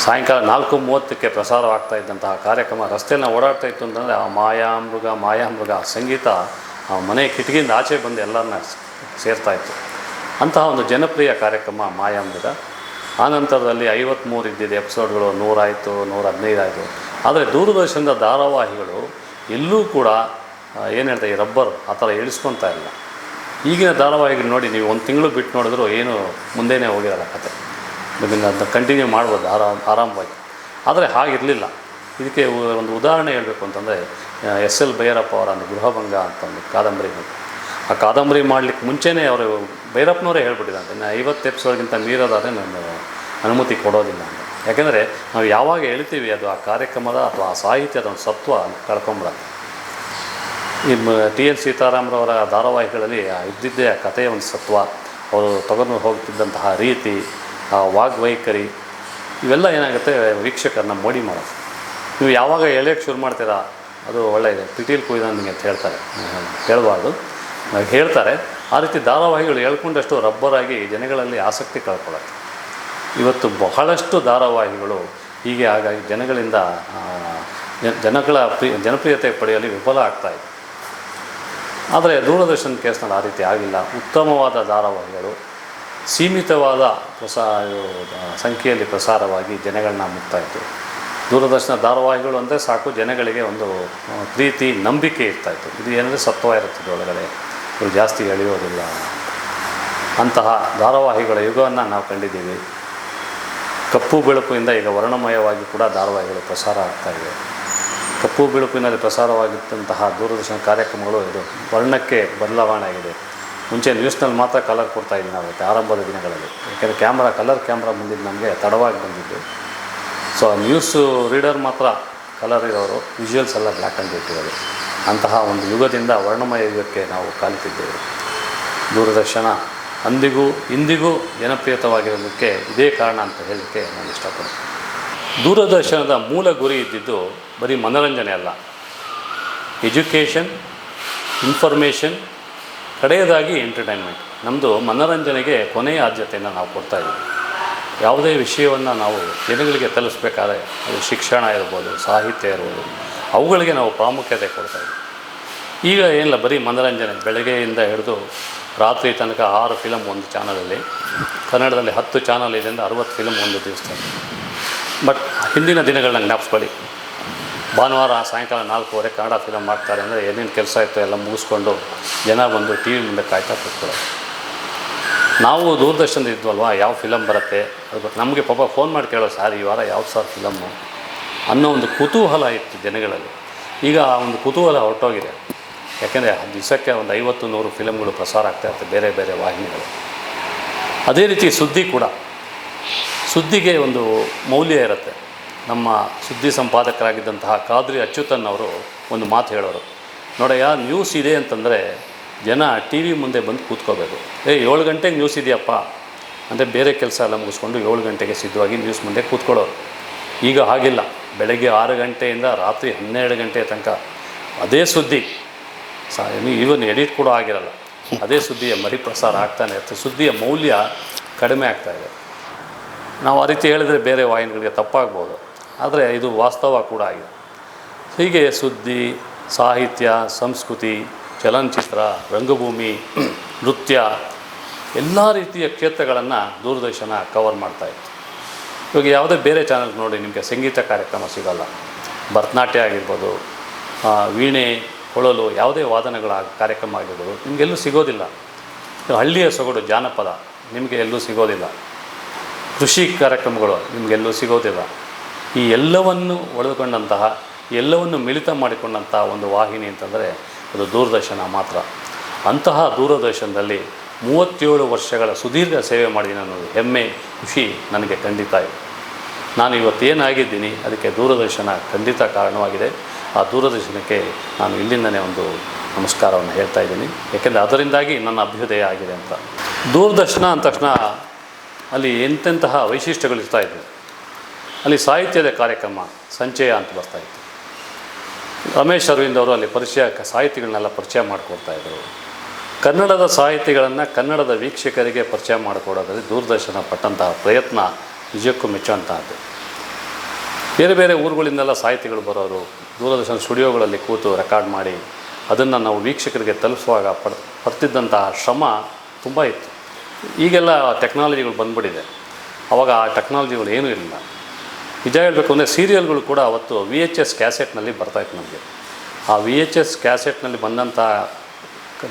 ಸಾಯಂಕಾಲ 4:30ಕ್ಕೆ ಪ್ರಸಾರವಾಗ್ತಾ ಇದ್ದಂತಹ ಕಾರ್ಯಕ್ರಮ ರಸ್ತೆಯಲ್ಲಿ ಓಡಾಡ್ತಾ ಇತ್ತು ಅಂತಂದರೆ ಆ ಮಾಯಾಮೃಗ ಸಂಗೀತ ಮನೆ ಕಿಟಕಿಯಿಂದ ಆಚೆ ಬಂದು ಎಲ್ಲರನ್ನ ಸೇರ್ತಾಯಿತ್ತು. ಅಂತಹ ಒಂದು ಜನಪ್ರಿಯ ಕಾರ್ಯಕ್ರಮ ಮಾಯಾಮೃಗ. ಆನಂತರದಲ್ಲಿ 53 ಇದ್ದಿದ್ದು ಎಪಿಸೋಡ್ಗಳು 100 ಆಯಿತು, 115 ಆಯಿತು. ಆದರೆ ದೂರದರ್ಶನದ ಧಾರಾವಾಹಿಗಳು ಎಲ್ಲೂ ಕೂಡ ಏನು ಹೇಳ್ತಾರೆ, ಈ ರಬ್ಬರ್ ಆ ಥರ ಇಳಿಸ್ಕೊತಾ ಇಲ್ಲ. ಈಗಿನ ಧಾರಾವಾಹಿಗಳು ನೋಡಿ, ನೀವು 1 ತಿಂಗಳು ಬಿಟ್ಟು ನೋಡಿದ್ರು ಏನು ಮುಂದೆನೇ ಹೋಗಿರಲ್ಲ ಕತೆ, ಅದನ್ನು ಕಂಟಿನ್ಯೂ ಮಾಡ್ಬೋದು ಆರಾಮವಾಗಿ. ಆದರೆ ಹಾಗಿರಲಿಲ್ಲ. ಇದಕ್ಕೆ ಒಂದು ಉದಾಹರಣೆ ಹೇಳಬೇಕು ಅಂತಂದರೆ SL ಭೈರಪ್ಪ ಅವರ ಒಂದು ಗೃಹಭಂಗ ಅಂತ ಒಂದು ಕಾದಂಬರಿ. ಆ ಕಾದಂಬರಿ ಮಾಡಲಿಕ್ಕೆ ಮುಂಚೆನೇ ಅವರು ಭೈರಪ್ಪನವರೇ ಹೇಳ್ಬಿಟ್ಟಿದ್ದಾರೆ, 50 ಎಪಿಸೋಡ್ಗಿಂತ ಮೀರೋದಾದರೆ ನಾನು ಅನುಮತಿ ಕೊಡೋದಿಲ್ಲ ಅಂತ. ಯಾಕೆಂದರೆ ನಾವು ಯಾವಾಗ ಹೇಳ್ತೀವಿ ಅದು ಆ ಕಾರ್ಯಕ್ರಮದ ಅಥವಾ ಆ ಸಾಹಿತ್ಯದ ಒಂದು ಸತ್ವ ಕಳ್ಕೊಂಬಿಡತ್ತೆ. ಈ ಟಿ ಎನ್ ಸೀತಾರಾಮರವರ ಧಾರಾವಾಹಿಗಳಲ್ಲಿ ಇದ್ದಿದ್ದೇ ಆ ಕಥೆಯ ಒಂದು ಸತ್ವ, ಅವರು ತಗೊಂಡು ಹೋಗ್ತಿದ್ದಂತಹ ರೀತಿ, ಆ ವಾಗ್ವೈಖರಿ, ಇವೆಲ್ಲ ಏನಾಗುತ್ತೆ ವೀಕ್ಷಕರನ್ನ ಮೋಡಿ ಮಾಡೋದು. ನೀವು ಯಾವಾಗ ಎಳೆಯೋಕ್ಕೆ ಶುರು ಮಾಡ್ತೀರಾ ಅದು ಒಳ್ಳೆಯದು, ಪಿಟೀಲ್ ಕುಯ್ದಂಗೆ ಅಂತ ಹೇಳ್ತಾರೆ, ಹೇಳಬಾರ್ದು, ಹೇಳ್ತಾರೆ. ಆ ರೀತಿ ಧಾರಾವಾಹಿಗಳು ಹೇಳ್ಕೊಂಡಷ್ಟು ರಬ್ಬರಾಗಿ ಜನಗಳಲ್ಲಿ ಆಸಕ್ತಿ ಕಳ್ಕೊಳ್ಳುತ್ತೆ. ಇವತ್ತು ಬಹಳಷ್ಟು ಧಾರಾವಾಹಿಗಳು ಹೀಗೆ ಹಾಗಾಗಿ ಜನಗಳಿಂದ ಜನಗಳ ಜನಪ್ರಿಯತೆ ಪಡೆಯಲು ವಿಫಲ ಆಗ್ತಾಯಿದೆ. ಆದರೆ ದೂರದರ್ಶನ ಕೇಸ್ನಲ್ಲಿ ಆ ರೀತಿ ಆಗಿಲ್ಲ. ಉತ್ತಮವಾದ ಧಾರಾವಾಹಿಗಳು ಸೀಮಿತವಾದ ಸಂಖ್ಯೆಯಲ್ಲಿ ಪ್ರಸಾರವಾಗಿ ಜನಗಳನ್ನ ಮುಟ್ತಾಯಿತ್ತು. ದೂರದರ್ಶನ ಧಾರಾವಾಹಿಗಳು ಅಂದರೆ ಸಾಕು, ಜನಗಳಿಗೆ ಒಂದು ಪ್ರೀತಿ ನಂಬಿಕೆ ಇರ್ತಾಯಿತ್ತು. ಇದು ಏನಂದರೆ ಸತ್ವ ಇರುತ್ತದೆ ಒಳಗಡೆ, ಇವರು ಜಾಸ್ತಿ ಎಳೆಯೋದಿಲ್ಲ. ಅಂತಹ ಧಾರಾವಾಹಿಗಳ ಯುಗವನ್ನು ನಾವು ಕಂಡಿದ್ದೀವಿ. ಕಪ್ಪು ಬೆಳಕಿನಿಂದ ಈಗ ವರ್ಣಮಯವಾಗಿ ಕೂಡ ಧಾರಾವಾಹಿಗಳು ಪ್ರಸಾರ ಆಗ್ತಾಯಿವೆ. ಕಪ್ಪು ಬೆಳಕಿನಲ್ಲಿ ಪ್ರಸಾರವಾಗಿದ್ದಂತಹ ದೂರದರ್ಶನ ಕಾರ್ಯಕ್ರಮಗಳು ಇದು ವರ್ಣಕ್ಕೆ ಬದಲಾವಣೆ ಆಗಿದೆ. ಮುಂಚೆ ನ್ಯೂಸ್ನಲ್ಲಿ ಮಾತ್ರ ಕಲರ್ ಕೊಡ್ತಾಯಿದ್ವಿ ನಾವು ಆರಂಭದ ದಿನಗಳಲ್ಲಿ, ಯಾಕೆಂದರೆ ಕಲರ್ ಕ್ಯಾಮ್ರಾ ಬಂದಿದ್ದು ನಮಗೆ ತಡವಾಗಿ ಬಂದಿದ್ದು. ಸೊ ನ್ಯೂಸ್ ರೀಡರ್ ಮಾತ್ರ ಕಲರ್ ಇರೋರು, ವಿಜುವಲ್ಸ್ ಎಲ್ಲ ಬ್ಲ್ಯಾಕ್ ಆ್ಯಂಡ್ ವೈಟ್ ಇರೋದು. ಅಂತಹ ಒಂದು ಯುಗದಿಂದ ವರ್ಣಮಯ ಯುಗಕ್ಕೆ ನಾವು ಕಾಲಿಟ್ಟಿದ್ದೇವೆ. ದೂರದರ್ಶನ ಅಂದಿಗೂ ಇಂದಿಗೂ ಜನಪ್ರಿಯತವಾಗಿರೋದಕ್ಕೆ ಇದೇ ಕಾರಣ ಅಂತ ಹೇಳಲಿಕ್ಕೆ ನಾನು ಇಷ್ಟಪಡ್ತೀನಿ. ದೂರದರ್ಶನದ ಮೂಲ ಗುರಿ ಇದ್ದಿದ್ದು ಬರೀ ಮನೋರಂಜನೆ ಅಲ್ಲ, ಎಜುಕೇಷನ್, ಇನ್ಫಾರ್ಮೇಷನ್, ಕಡೆಯದಾಗಿ ಎಂಟರ್ಟೈನ್ಮೆಂಟ್. ನಮ್ಮದು ಮನೋರಂಜನೆಗೆ ಕೊನೆಯ ಆದ್ಯತೆಯನ್ನು ನಾವು ಕೊಡ್ತಾಯಿದ್ದೀವಿ. ಯಾವುದೇ ವಿಷಯವನ್ನು ನಾವು ಜನಗಳಿಗೆ ತಲುಪಿಸ್ಬೇಕಾದ್ರೆ ಅದು ಶಿಕ್ಷಣ ಇರ್ಬೋದು, ಸಾಹಿತ್ಯ ಇರ್ಬೋದು, ಅವುಗಳಿಗೆ ನಾವು ಪ್ರಾಮುಖ್ಯತೆ ಕೊಡ್ತಾಯಿದ್ದೀವಿ. ಈಗ ಏನಿಲ್ಲ, ಬರೀ ಮನೋರಂಜನೆ, ಬೆಳಗ್ಗೆಯಿಂದ ಹಿಡಿದು ರಾತ್ರಿ ತನಕ 6 ಫಿಲಮ್ ಒಂದು ಚಾನಲಲ್ಲಿ, ಕನ್ನಡದಲ್ಲಿ 10 ಚಾನಲ್ ಇದರಿಂದ 60 ಫಿಲಮ್ ಒಂದು ದಿವಸದಲ್ಲಿ. ಬಟ್ ಹಿಂದಿನ ದಿನಗಳನ್ನ ಜ್ಞಾಪಿಸ್ಕೊಳ್ಳಿ, ಭಾನುವಾರ ಸಾಯಂಕಾಲ 4:15 ಕನ್ನಡ ಫಿಲಮ್ ಮಾಡ್ತಾರೆ ಅಂದರೆ ಏನೇನು ಕೆಲಸ ಇತ್ತು ಎಲ್ಲ ಮುಗಿಸ್ಕೊಂಡು ಜನ ಬಂದು ಟಿ ವಿ ಮುಂದೆ ಕಾಯ್ತಾ ಕೂತ್ಕೊಳ್ಳೋದು. ನಾವು ದೂರದರ್ಶನದ ಇದ್ವಲ್ವ, ಯಾವ ಫಿಲಮ್ ಬರುತ್ತೆ ಅದು ನಮಗೆ ಪಾಪ ಫೋನ್ ಮಾಡಿ ಕೇಳೋದು, ಸರ್ ಈ ವಾರ ಯಾವ್ದು ಸರ್ ಫಿಲಮ್ಮು ಅನ್ನೋ ಒಂದು ಕುತೂಹಲ ಇತ್ತು ಜನಗಳಲ್ಲಿ. ಈಗ ಆ ಒಂದು ಕುತೂಹಲ ಹೊರಟೋಗಿದೆ. ಯಾಕೆಂದರೆ ದಿವಸಕ್ಕೆ ಒಂದು 50-100 ಫಿಲಮ್ಗಳು ಪ್ರಸಾರ ಆಗ್ತಾಯಿರುತ್ತೆ ಬೇರೆ ಬೇರೆ ವಾಹಿನಿಗಳು. ಅದೇ ರೀತಿ ಸುದ್ದಿ ಕೂಡ, ಸುದ್ದಿಗೆ ಒಂದು ಮೌಲ್ಯ ಇರುತ್ತೆ. ನಮ್ಮ ಸುದ್ದಿ ಸಂಪಾದಕರಾಗಿದ್ದಂತಹ ಖಾದ್ರಿ ಅಚ್ಯುತನ್ ಅವರು ಒಂದು ಮಾತು ಹೇಳೋರು, ನೋಡಯ್ಯ, ನ್ಯೂಸ್ ಇದೆ ಅಂತಂದರೆ ಜನ ಟಿ ವಿ ಮುಂದೆ ಬಂದು ಕೂತ್ಕೋಬೇಕು. 7 ಗಂಟೆಗೆ ನ್ಯೂಸ್ ಇದೆಯಪ್ಪ ಅಂದರೆ ಬೇರೆ ಕೆಲಸ ಎಲ್ಲ ಮುಗಿಸ್ಕೊಂಡು 7 ಗಂಟೆಗೆ ಸಿದ್ಧವಾಗಿ ನ್ಯೂಸ್ ಮುಂದೆ ಕೂತ್ಕೊಳ್ಳೋರು. ಈಗ ಹಾಗಿಲ್ಲ, ಬೆಳಗ್ಗೆ 6 ಗಂಟೆಯಿಂದ ರಾತ್ರಿ 12 ಗಂಟೆ ತನಕ ಅದೇ ಸುದ್ದಿ, ಈವನ್ ಎಡಿಟ್ ಕೂಡ ಆಗಿರಲ್ಲ, ಅದೇ ಸುದ್ದಿಯ ಮರಿಪ್ರಸಾರ ಆಗ್ತಾನೆ ಇರುತ್ತೆ. ಸುದ್ದಿಯ ಮೌಲ್ಯ ಕಡಿಮೆ ಆಗ್ತಾಯಿದೆ. ನಾವು ಆ ರೀತಿ ಹೇಳಿದ್ರೆ ಬೇರೆ ವಾಹಿನಿಗಳಿಗೆ ತಪ್ಪಾಗ್ಬೋದು, ಆದರೆ ಇದು ವಾಸ್ತವ ಕೂಡ ಆಗಿದೆ. ಹೀಗೆ ಸುದ್ದಿ, ಸಾಹಿತ್ಯ, ಸಂಸ್ಕೃತಿ, ಚಲನಚಿತ್ರ, ರಂಗಭೂಮಿ, ನೃತ್ಯ, ಎಲ್ಲ ರೀತಿಯ ಕ್ಷೇತ್ರಗಳನ್ನು ದೂರದರ್ಶನ ಕವರ್ ಮಾಡ್ತಾಯಿತ್ತು. ಇವಾಗ ಯಾವುದೇ ಬೇರೆ ಚಾನಲ್ ನೋಡಿ ನಿಮಗೆ ಸಂಗೀತ ಕಾರ್ಯಕ್ರಮ ಸಿಗೋಲ್ಲ. ಭರತನಾಟ್ಯ ಆಗಿರ್ಬೋದು, ವೀಣೆ, ಕೊಳಲು, ಯಾವುದೇ ವಾದನಗಳ ಕಾರ್ಯಕ್ರಮ ಆಗಿರ್ಬೋದು ನಿಮಗೆಲ್ಲೂ ಸಿಗೋದಿಲ್ಲ. ಹಳ್ಳಿಯ ಸೊಗಡು, ಜಾನಪದ ನಿಮಗೆ ಎಲ್ಲೂ ಸಿಗೋದಿಲ್ಲ. ಕೃಷಿ ಕಾರ್ಯಕ್ರಮಗಳು ನಿಮಗೆಲ್ಲೂ ಸಿಗೋದಿಲ್ಲ. ಈ ಎಲ್ಲವನ್ನು ಒಳಗೊಂಡಂತಹ, ಎಲ್ಲವನ್ನು ಮಿಳಿತ ಮಾಡಿಕೊಂಡಂತಹ ಒಂದು ವಾಹಿನಿ ಅಂತಂದರೆ ಅದು ದೂರದರ್ಶನ ಮಾತ್ರ. ಅಂತಹ ದೂರದರ್ಶನದಲ್ಲಿ 37 ವರ್ಷಗಳ ಸುದೀರ್ಘ ಸೇವೆ ಮಾಡಿದ್ದೀನಿ ಅನ್ನೋದು ಹೆಮ್ಮೆ, ಖುಷಿ ನನಗೆ ಖಂಡಿತ ಇದೆ. ನಾನು ಇವತ್ತೇನಾಗಿದ್ದೀನಿ ಅದಕ್ಕೆ ದೂರದರ್ಶನ ಖಂಡಿತ ಕಾರಣವಾಗಿದೆ. ಆ ದೂರದರ್ಶನಕ್ಕೆ ನಾನು ಇಲ್ಲಿಂದನೇ ಒಂದು ನಮಸ್ಕಾರವನ್ನು ಹೇಳ್ತಾ ಇದ್ದೀನಿ, ಏಕೆಂದರೆ ಅದರಿಂದಾಗಿ ನನ್ನ ಅಭ್ಯುದಯ ಆಗಿದೆ ಅಂತ. ದೂರದರ್ಶನ ಅಂದ ತಕ್ಷಣ ಅಲ್ಲಿ ಎಂತೆಂತಹ ವೈಶಿಷ್ಟ್ಯಗಳು ಇರ್ತಾಯಿದ್ವು. ಅಲ್ಲಿ ಸಾಹಿತ್ಯದ ಕಾರ್ಯಕ್ರಮ ಸಂಚಯ ಅಂತ ಬರ್ತಾಯಿತ್ತು. ರಮೇಶ್ ಅರವಿಂದ್ ಅವರು ಅಲ್ಲಿ ಸಾಹಿತಿಗಳನ್ನೆಲ್ಲ ಪರಿಚಯ ಮಾಡಿಕೊಡ್ತಾಯಿದ್ರು. ಕನ್ನಡದ ಸಾಹಿತಿಗಳನ್ನು ಕನ್ನಡದ ವೀಕ್ಷಕರಿಗೆ ಪರಿಚಯ ಮಾಡಿಕೊಡೋದ್ರಲ್ಲಿ ದೂರದರ್ಶನ ಪಟ್ಟಂತಹ ಪ್ರಯತ್ನ ನಿಜಕ್ಕೂ ಮೆಚ್ಚುವಂತಹದ್ದು. ಬೇರೆ ಬೇರೆ ಊರುಗಳಿಂದೆಲ್ಲ ಸಾಹಿತಿಗಳು ಬರೋರು, ದೂರದರ್ಶನ ಸ್ಟುಡಿಯೋಗಳಲ್ಲಿ ಕೂತು ರೆಕಾರ್ಡ್ ಮಾಡಿ ಅದನ್ನು ನಾವು ವೀಕ್ಷಕರಿಗೆ ತಲುಪಿಸುವಾಗ ಪಡ್ತಿದ್ದಂತಹ ಶ್ರಮ ತುಂಬ ಇತ್ತು. ಈಗೆಲ್ಲ ಟೆಕ್ನಾಲಜಿಗಳು ಬಂದುಬಿಟ್ಟಿದೆ, ಆವಾಗ ಆ ಟೆಕ್ನಾಲಜಿಗಳು ಏನೂ ಇರಲಿಲ್ಲ. ನಿಜ ಹೇಳಬೇಕು ಅಂದರೆ ಸೀರಿಯಲ್ಗಳು ಕೂಡ ಅವತ್ತು VHS ಕ್ಯಾಸೆಟ್ನಲ್ಲಿ ಬರ್ತಾಯಿತ್ತು ನಮಗೆ. ಆ VHS ಕ್ಯಾಸೆಟ್ನಲ್ಲಿ ಬಂದಂಥ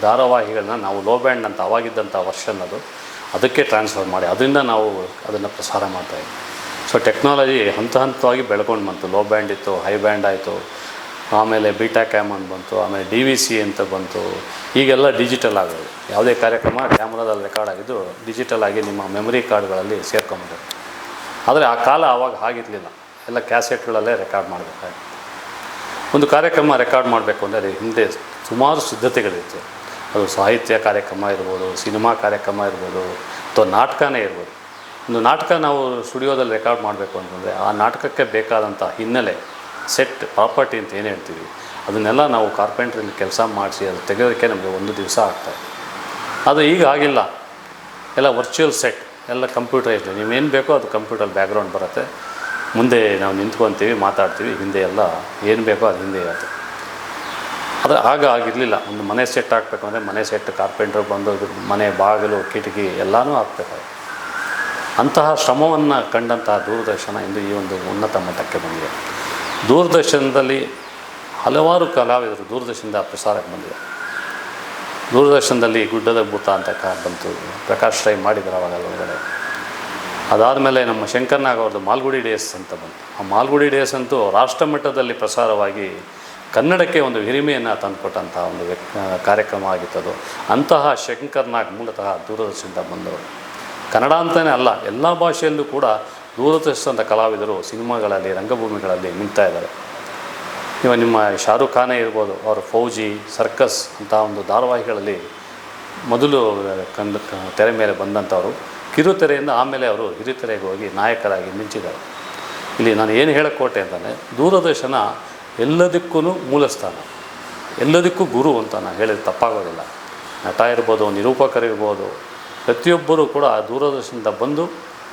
ಧಾರಾವಾಹಿಗಳನ್ನ ನಾವು ಲೋ ಬ್ಯಾಂಡ್ ಅಂತ ಅವಾಗಿದ್ದಂಥ ವರ್ಷನ್ ಅದಕ್ಕೆ ಟ್ರಾನ್ಸ್ಫರ್ ಮಾಡಿ ಅದರಿಂದ ನಾವು ಅದನ್ನು ಪ್ರಸಾರ ಮಾಡ್ತಾಯಿದ್ವಿ. ಸೊ ಟೆಕ್ನಾಲಜಿ ಹಂತ ಹಂತವಾಗಿ ಬೆಳ್ಕೊಂಡು ಬಂತು. ಲೋ ಬ್ಯಾಂಡ್ ಇತ್ತು, ಹೈ ಬ್ಯಾಂಡ್ ಆಯಿತು, ಆಮೇಲೆ ಬೀಟಾ ಕ್ಯಾಮ್ ಅಂತ ಬಂತು, ಆಮೇಲೆ DVC ಅಂತ ಬಂತು. ಈಗೆಲ್ಲ ಡಿಜಿಟಲ್ ಆಗೋದು. ಯಾವುದೇ ಕಾರ್ಯಕ್ರಮ ಕ್ಯಾಮ್ರಾದಲ್ಲಿ ರೆಕಾರ್ಡ್ ಆಗಿದ್ದು ಡಿಜಿಟಲ್ ಆಗಿ ನಿಮ್ಮ ಮೆಮೊರಿ ಕಾರ್ಡ್ಗಳಲ್ಲಿ ಸೇರ್ಕೊಂಬಿಡುತ್ತೆ. ಆದರೆ ಆ ಕಾಲ ಆವಾಗ ಆಗಿರಲಿಲ್ಲ, ಎಲ್ಲ ಕ್ಯಾಸೆಟ್ಗಳಲ್ಲೇ ರೆಕಾರ್ಡ್ ಮಾಡಬೇಕಾಗಿತ್ತು. ಒಂದು ಕಾರ್ಯಕ್ರಮ ರೆಕಾರ್ಡ್ ಮಾಡಬೇಕು ಅಂದರೆ ಅದು ಹಿಂದೆ ಸುಮಾರು ಸಿದ್ಧತೆಗಳಿತ್ತು. ಅದು ಸಾಹಿತ್ಯ ಕಾರ್ಯಕ್ರಮ ಇರ್ಬೋದು, ಸಿನಿಮಾ ಕಾರ್ಯಕ್ರಮ ಇರ್ಬೋದು, ಅಥವಾ ನಾಟಕನೇ ಇರ್ಬೋದು. ಒಂದು ನಾಟಕ ನಾವು ಸ್ಟುಡಿಯೋದಲ್ಲಿ ರೆಕಾರ್ಡ್ ಮಾಡಬೇಕು ಅಂತಂದರೆ ಆ ನಾಟಕಕ್ಕೆ ಬೇಕಾದಂಥ ಹಿನ್ನೆಲೆ, ಸೆಟ್, ಪ್ರಾಪರ್ಟಿ ಅಂತ ಏನು ಹೇಳ್ತೀವಿ, ಅದನ್ನೆಲ್ಲ ನಾವು ಕಾರ್ಪೆಂಟ್ರಲ್ಲಿ ಕೆಲಸ ಮಾಡಿಸಿ ಅದು ತೆಗೆಯೋದಕ್ಕೆ ನಮಗೆ ಒಂದು ದಿವಸ ಆಗ್ತಾಯಿದೆ. ಅದು ಈಗ ಆಗಿಲ್ಲ, ಎಲ್ಲ ವರ್ಚುವಲ್ ಸೆಟ್, ಎಲ್ಲ ಕಂಪ್ಯೂಟರೈಸ್ಡ್. ನೀವೇನು ಬೇಕೋ ಅದು ಕಂಪ್ಯೂಟರ್ ಬ್ಯಾಕ್ಗ್ರೌಂಡ್ ಬರುತ್ತೆ, ಮುಂದೆ ನಾವು ನಿಂತ್ಕೊತೀವಿ, ಮಾತಾಡ್ತೀವಿ, ಹಿಂದೆ ಎಲ್ಲ ಏನು ಬೇಕೋ ಅದು ಹಿಂದೆ ಇರುತ್ತೆ. ಅದು ಆಗ ಆಗಿರಲಿಲ್ಲ. ಒಂದು ಮನೆ ಸೆಟ್ ಹಾಕಬೇಕು ಅಂದರೆ ಮನೆ ಸೆಟ್ ಕಾರ್ಪೆಂಟ್ರ್ ಬಂದು ಮನೆ ಬಾಗಿಲು ಕಿಟಕಿ ಎಲ್ಲನೂ ಹಾಕಬೇಕಾಗುತ್ತೆ. ಅಂತಹ ಶ್ರಮವನ್ನು ಕಂಡಂತಹ ದೂರದರ್ಶನ ಇಂದು ಈ ಒಂದು ಉನ್ನತ ಮಟ್ಟಕ್ಕೆ ಬಂದಿದೆ. ದೂರದರ್ಶನದಲ್ಲಿ ಹಲವಾರು ಕಲಾವಿದರು ದೂರದರ್ಶನದ ಪ್ರಸಾರಕ್ಕೆ ಬಂದಿದೆ. ದೂರದರ್ಶನದಲ್ಲಿ ಗುಡ್ಡದ ಭೂತ ಅಂತ ಬಂತು, ಪ್ರಕಾಶ್ ರೈ ಮಾಡಿದ್ರು ಅವಾಗ ಒಳಗಡೆ. ಅದಾದಮೇಲೆ ನಮ್ಮ ಶಂಕರ್ನಾಗ್ ಅವ್ರದ್ದು ಮಾಲ್ಗುಡಿ ಡೇಸ್ ಅಂತ ಬಂತು. ಆ ಮಾಲ್ಗುಡಿ ಡೇಸ್ ಅಂತೂ ರಾಷ್ಟ್ರ ಮಟ್ಟದಲ್ಲಿ ಪ್ರಸಾರವಾಗಿ ಕನ್ನಡಕ್ಕೆ ಒಂದು ಹಿರಿಮೆಯನ್ನು ತಂದುಕೊಟ್ಟಂಥ ಒಂದು ಕಾರ್ಯಕ್ರಮ ಆಗಿತ್ತದು. ಅಂತಹ ಶಂಕರ್ನಾಗ್ ಮೂಲತಃ ದೂರದರ್ಶನದಿಂದ ಬಂದವರು. ಕನ್ನಡ ಅಂತಲೇ ಅಲ್ಲ, ಎಲ್ಲ ಭಾಷೆಯಲ್ಲೂ ಕೂಡ ದೂರದರ್ಶನದ ಕಲಾವಿದರು ಸಿನಿಮಾಗಳಲ್ಲಿ, ರಂಗಭೂಮಿಗಳಲ್ಲಿ ಮಿಂಗ್ತಾ ಇದ್ದಾರೆ. ಇವಾಗ ನಿಮ್ಮ ಶಾರುಖ್ ಖಾನೇ ಇರ್ಬೋದು, ಅವರು ಫೌಜಿ, ಸರ್ಕಸ್ ಅಂತ ಒಂದು ಧಾರಾವಾಹಿಗಳಲ್ಲಿ ಮೊದಲು ತೆರೆ ಮೇಲೆ ಬಂದಂಥವರು. ಕಿರುತೆರೆಯಿಂದ ಆಮೇಲೆ ಅವರು ಹಿರಿತೆರೆಗೆ ಹೋಗಿ ನಾಯಕರಾಗಿ ಮಿಂಚಿದ್ದಾರೆ. ಇಲ್ಲಿ ನಾನು ಏನು ಹೇಳೋಕ್ಕೋಟೆ ಅಂತಂದರೆ, ದೂರದರ್ಶನ ಎಲ್ಲದಕ್ಕೂ ಮೂಲಸ್ಥಾನ, ಎಲ್ಲದಕ್ಕೂ ಗುರು ಅಂತ ನಾನು ಹೇಳಿದ್ರೆ ತಪ್ಪಾಗೋದಿಲ್ಲ. ನಟ ಇರ್ಬೋದು, ನಿರೂಪಕರಿರ್ಬೋದು, ಪ್ರತಿಯೊಬ್ಬರೂ ಕೂಡ ದೂರದರ್ಶನದಿಂದ ಬಂದು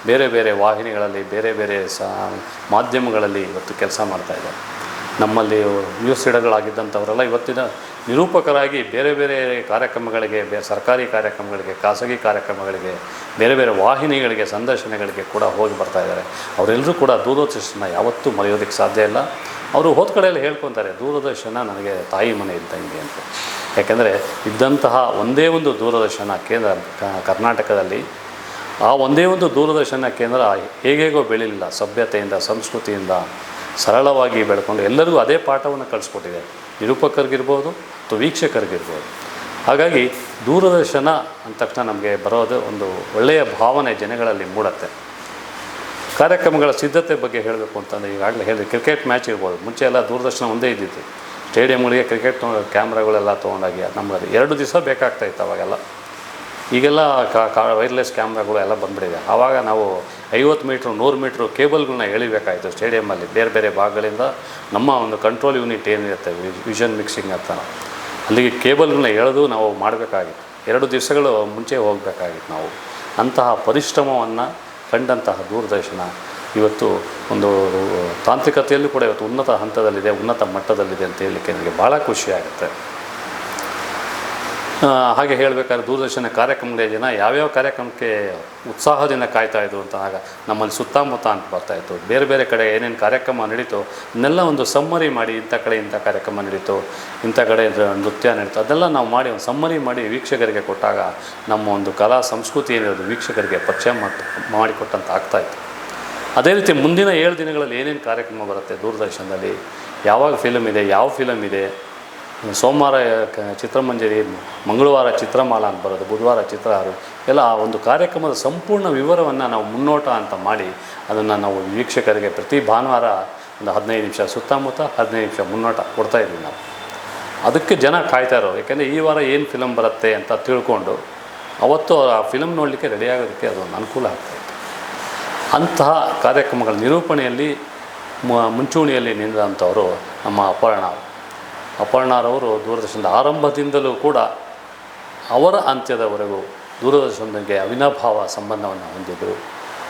ಬೇರೆ ಬೇರೆ ವಾಹಿನಿಗಳಲ್ಲಿ, ಬೇರೆ ಬೇರೆ ಮಾಧ್ಯಮಗಳಲ್ಲಿ ಇವತ್ತು ಕೆಲಸ ಮಾಡ್ತಾಯಿದ್ದಾರೆ. ನಮ್ಮಲ್ಲಿ ನ್ಯೂಸ್ ರೀಡರ್ಗಳಾಗಿದ್ದಂಥವರೆಲ್ಲ ಇವತ್ತಿನ ನಿರೂಪಕರಾಗಿ ಬೇರೆ ಬೇರೆ ಕಾರ್ಯಕ್ರಮಗಳಿಗೆ, ಸರ್ಕಾರಿ ಕಾರ್ಯಕ್ರಮಗಳಿಗೆ, ಖಾಸಗಿ ಕಾರ್ಯಕ್ರಮಗಳಿಗೆ, ಬೇರೆ ಬೇರೆ ವಾಹಿನಿಗಳಿಗೆ, ಸಂದರ್ಶನಗಳಿಗೆ ಕೂಡ ಹೋಗಿ ಬರ್ತಾಯಿದ್ದಾರೆ. ಅವರೆಲ್ಲರೂ ಕೂಡ ದೂರದರ್ಶನ ಯಾವತ್ತೂ ಮರೆಯೋದಕ್ಕೆ ಸಾಧ್ಯ ಇಲ್ಲ. ಅವರು ಹೋದ ಕಡೆಯಲ್ಲಿ ಹೇಳ್ಕೊತಾರೆ, ದೂರದರ್ಶನ ನನಗೆ ತಾಯಿ ಮನೆ ಇದ್ದಂಗೆ ಅಂತ. ಯಾಕೆಂದರೆ ಇದ್ದಂತಹ ಒಂದೇ ಒಂದು ದೂರದರ್ಶನ ಕೇಂದ್ರ ಕರ್ನಾಟಕದಲ್ಲಿ, ಆ ಒಂದೇ ಒಂದು ದೂರದರ್ಶನ ಕೇಂದ್ರ ಹೇಗೇಗೋ ಬೆಳೀಲಿಲ್ಲ. ಸಭ್ಯತೆಯಿಂದ, ಸಂಸ್ಕೃತಿಯಿಂದ ಸರಳವಾಗಿ ಬೆಳ್ಕೊಂಡು ಎಲ್ಲರಿಗೂ ಅದೇ ಪಾಠವನ್ನು ಕಳಿಸ್ಕೊಟ್ಟಿದೆ, ನಿರೂಪಕರಿಗಿರ್ಬೋದು ಅಥವಾ ವೀಕ್ಷಕರಿಗಿರ್ಬೋದು. ಹಾಗಾಗಿ ದೂರದರ್ಶನ ಅಂದ ತಕ್ಷಣ ನಮಗೆ ಬರೋದು ಒಂದು ಒಳ್ಳೆಯ ಭಾವನೆ ಜನಗಳಲ್ಲಿ ಮೂಡುತ್ತೆ. ಕಾರ್ಯಕ್ರಮಗಳ ಸಿದ್ಧತೆ ಬಗ್ಗೆ ಹೇಳಬೇಕು ಅಂತಂದರೆ, ಈಗಾಗಲೇ ಹೇಳಿದೆ, ಕ್ರಿಕೆಟ್ ಮ್ಯಾಚ್ ಇರ್ಬೋದು. ಮುಂಚೆ ಎಲ್ಲ ದೂರದರ್ಶನ ಒಂದೇ ಇದ್ದಿತ್ತು. ಸ್ಟೇಡಿಯಮ್ಗಳಿಗೆ ಕ್ರಿಕೆಟ್ ಕ್ಯಾಮ್ರಾಗಳೆಲ್ಲ ತೊಗೊಂಡಾಗಿ ನಮಗೆ 2 ದಿವಸ ಬೇಕಾಗ್ತಾಯಿತ್ತು ಅವಾಗೆಲ್ಲ. ಈಗೆಲ್ಲ ವೈರ್ಲೆಸ್ ಕ್ಯಾಮ್ರಾಗಳು ಎಲ್ಲ ಬಂದುಬಿಟ್ಟಿದೆ. ಆವಾಗ ನಾವು 50 ಮೀಟ್ರ್ 100 ಮೀಟ್ರ್ ಕೇಬಲ್ಗಳನ್ನ ಎಳಿಬೇಕಾಯಿತು ಸ್ಟೇಡಿಯಮ್ಮಲ್ಲಿ. ಬೇರೆ ಬೇರೆ ಭಾಗಗಳಿಂದ ನಮ್ಮ ಒಂದು ಕಂಟ್ರೋಲ್ ಯೂನಿಟ್ ಏನಿರುತ್ತೆ, ವಿಷನ್ ಮಿಕ್ಸಿಂಗ್ ಅಂತ, ಅಲ್ಲಿಗೆ ಕೇಬಲ್ಗಳನ್ನ ಎಳೆದು ನಾವು ಮಾಡಬೇಕಾಗಿತ್ತು. 2 ದಿವಸಗಳು ಮುಂಚೆ ಹೋಗಬೇಕಾಗಿತ್ತು ನಾವು. ಅಂತಹ ಪರಿಶ್ರಮವನ್ನು ಕಂಡಂತಹ ದೂರದರ್ಶನ ಇವತ್ತು ಒಂದು ತಾಂತ್ರಿಕತೆಯಲ್ಲೂ ಕೂಡ ಇವತ್ತು ಉನ್ನತ ಹಂತದಲ್ಲಿದೆ, ಉನ್ನತ ಮಟ್ಟದಲ್ಲಿದೆ ಅಂತ ಹೇಳಲಿಕ್ಕೆ ನನಗೆ ಭಾಳ ಖುಷಿಯಾಗುತ್ತೆ. ಹಾಗೆ ಹೇಳಬೇಕಾದ್ರೆ ದೂರದರ್ಶನ ಕಾರ್ಯಕ್ರಮಗಳ ಜನ ಯಾವ್ಯಾವ ಕಾರ್ಯಕ್ರಮಕ್ಕೆ ಉತ್ಸಾಹದಿಂದ ಕಾಯ್ತಾಯಿದ್ರು ಅಂತ, ಆಗ ನಮ್ಮಲ್ಲಿ ಸುತ್ತಮುತ್ತ ಅಂತ ಬರ್ತಾಯಿತ್ತು. ಬೇರೆ ಬೇರೆ ಕಡೆ ಏನೇನು ಕಾರ್ಯಕ್ರಮ ನಡೀತು ಅದನ್ನೆಲ್ಲ ಒಂದು ಸಮ್ಮರಿ ಮಾಡಿ, ಇಂಥ ಕಡೆ ಇಂಥ ಕಾರ್ಯಕ್ರಮ ನಡೀತು, ಇಂಥ ಕಡೆ ನೃತ್ಯ ನಡೀತು, ಅದೆಲ್ಲ ನಾವು ಮಾಡಿ ಒಂದು ಸಮ್ಮರಿ ಮಾಡಿ ವೀಕ್ಷಕರಿಗೆ ಕೊಟ್ಟಾಗ ನಮ್ಮ ಒಂದು ಕಲಾ ಸಂಸ್ಕೃತಿ ಏನಿರೋದು ವೀಕ್ಷಕರಿಗೆ ಪರಿಚಯ ಮಾಡಿಕೊಟ್ಟಂತ ಆಗ್ತಾಯಿತ್ತು. ಅದೇ ರೀತಿ ಮುಂದಿನ 7 ದಿನಗಳಲ್ಲಿ ಏನೇನು ಕಾರ್ಯಕ್ರಮ ಬರುತ್ತೆ ದೂರದರ್ಶನದಲ್ಲಿ, ಯಾವಾಗ ಫಿಲಮ್ ಇದೆ, ಯಾವ ಫಿಲಮ್ ಇದೆ, ಸೋಮವಾರ ಚಿತ್ರಮಂಜರಿ, ಮಂಗಳವಾರ ಚಿತ್ರಮಾಲಾ ಅಂತ ಬರೋದು, ಬುಧವಾರ ಚಿತ್ರಹಾರು, ಎಲ್ಲ ಆ ಒಂದು ಕಾರ್ಯಕ್ರಮದ ಸಂಪೂರ್ಣ ವಿವರವನ್ನು ನಾವು ಮುನ್ನೋಟ ಅಂತ ಮಾಡಿ ಅದನ್ನು ನಾವು ವೀಕ್ಷಕರಿಗೆ ಪ್ರತಿ ಭಾನುವಾರ ಒಂದು 15 ನಿಮಿಷ ಸುತ್ತಮುತ್ತ, 15 ನಿಮಿಷ ಮುನ್ನೋಟ ಕೊಡ್ತಾಯಿದ್ವಿ ನಾವು. ಅದಕ್ಕೆ ಜನ ಕಾಯ್ತಾ ಇರೋರು. ಯಾಕೆಂದರೆ ಈ ವಾರ ಏನು ಫಿಲಮ್ ಬರುತ್ತೆ ಅಂತ ತಿಳ್ಕೊಂಡು ಅವತ್ತು ಆ ಫಿಲಮ್ ನೋಡಲಿಕ್ಕೆ ರೆಡಿಯಾಗೋದಕ್ಕೆ ಅದೊಂದು ಅನುಕೂಲ ಆಗ್ತಾಯಿತ್ತು. ಅಂತಹ ಕಾರ್ಯಕ್ರಮಗಳ ನಿರೂಪಣೆಯಲ್ಲಿ ಮುಂಚೂಣಿಯಲ್ಲಿ ನಿಂತಂಥವರು ನಮ್ಮ ಅಪರ್ಣರವರು ದೂರದರ್ಶನದ ಆರಂಭದಿಂದಲೂ ಕೂಡ ಅವರ ಅಂತ್ಯದವರೆಗೂ ದೂರದರ್ಶನದೊಂದಿಗೆ ಅವಿನಾಭಾವ ಸಂಬಂಧವನ್ನು ಹೊಂದಿದ್ದರು.